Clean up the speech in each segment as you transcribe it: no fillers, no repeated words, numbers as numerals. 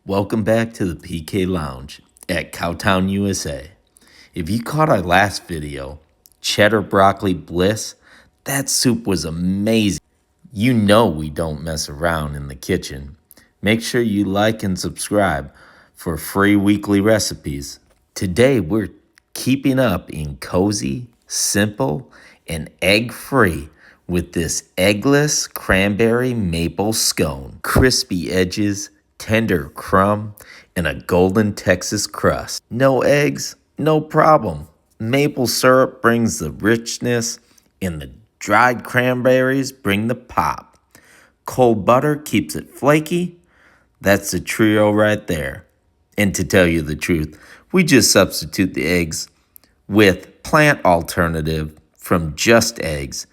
Welcome back to the PK Lounge at Cowtown, USA. If you caught our last video, Cheddar Broccoli Bliss, that soup was amazing. You know we don't mess around in the kitchen. Make sure you like and subscribe for free weekly recipes. Today we're keeping up in cozy, simple, and egg-free with this eggless cranberry maple scone. Crispy edges, tender crumb, and a golden Texas crust. No eggs? No problem. Maple syrup brings the richness, and the dried cranberries bring the pop. Cold butter keeps it flaky. That's the trio right there. And to tell you the truth, we just substitute the eggs with plant alternative from Just Eggs,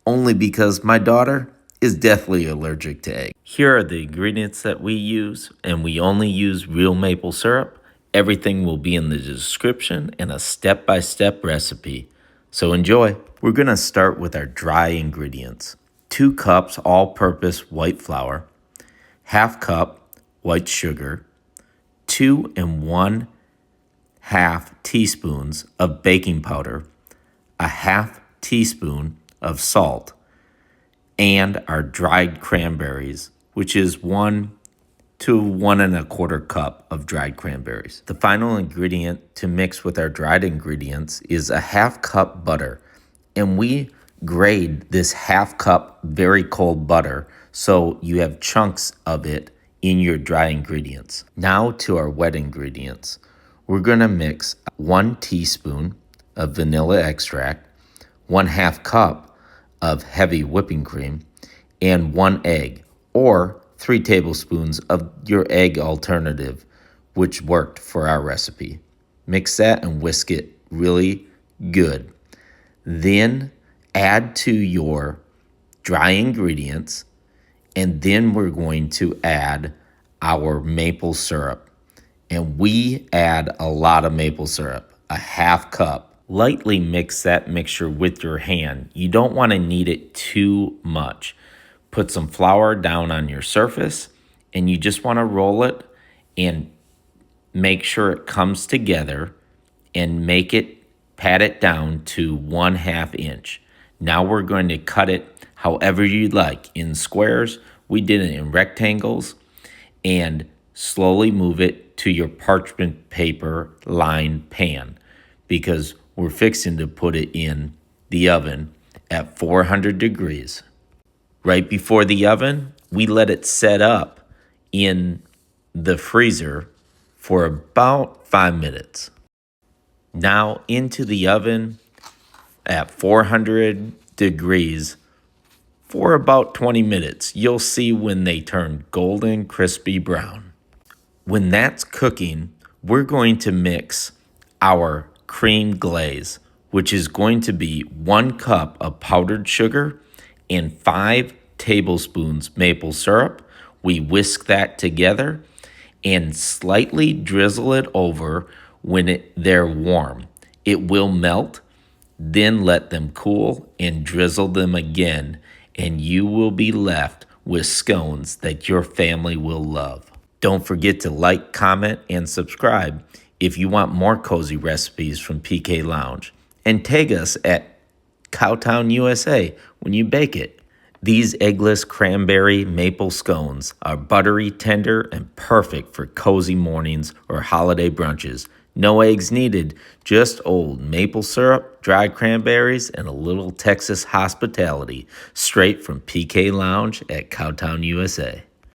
only because my daughter is deathly allergic to eggs. Here are the ingredients that we use, and we only use real maple syrup. Everything will be in the description and a step-by-step recipe. So enjoy. We're gonna start with our dry ingredients. 2 cups all-purpose white flour, ½ cup white sugar, 2 1/2 teaspoons of baking powder, a ½ teaspoon of salt, and our dried cranberries, which is 1 to 1 1/4 cup of dried cranberries. The final ingredient to mix with our dried ingredients is a ½ cup butter, and we grade this ½ cup very cold butter so you have chunks of it in your dry ingredients. Now to our wet ingredients. We're gonna mix 1 teaspoon of vanilla extract, 1/2 cup of heavy whipping cream, and 1 egg, or 3 tablespoons of your egg alternative, which worked for our recipe. Mix that and whisk it really good. Then add to your dry ingredients, and then we're going to add our maple syrup. And we add a lot of maple syrup, a ½ cup. Lightly mix that mixture with your hand. You don't want to knead it too much. Put some flour down on your surface, and you just want to roll it and make sure it comes together, and pat it down to 1/2 inch. Now we're going to cut it however you like, in squares. We did it in rectangles, and slowly move it to your parchment paper lined pan, because we're fixing to put it in the oven at 400 degrees. Right before the oven, we let it set up in the freezer for about 5 minutes. Now into the oven at 400 degrees for about 20 minutes. You'll see when they turn golden, crispy brown. When that's cooking, we're going to mix our cream glaze, which is going to be 1 cup of powdered sugar and 5 tablespoons maple syrup. We whisk that together and slightly drizzle it over when they're warm. It will melt, then let them cool and drizzle them again, and you will be left with scones that your family will love. Don't forget to like, comment, and subscribe if you want more cozy recipes from PK Lounge, and tag us at Cowtown, USA when you bake it. These eggless cranberry maple scones are buttery, tender, and perfect for cozy mornings or holiday brunches. No eggs needed, just old maple syrup, dried cranberries, and a little Texas hospitality, straight from PK Lounge at Cowtown, USA.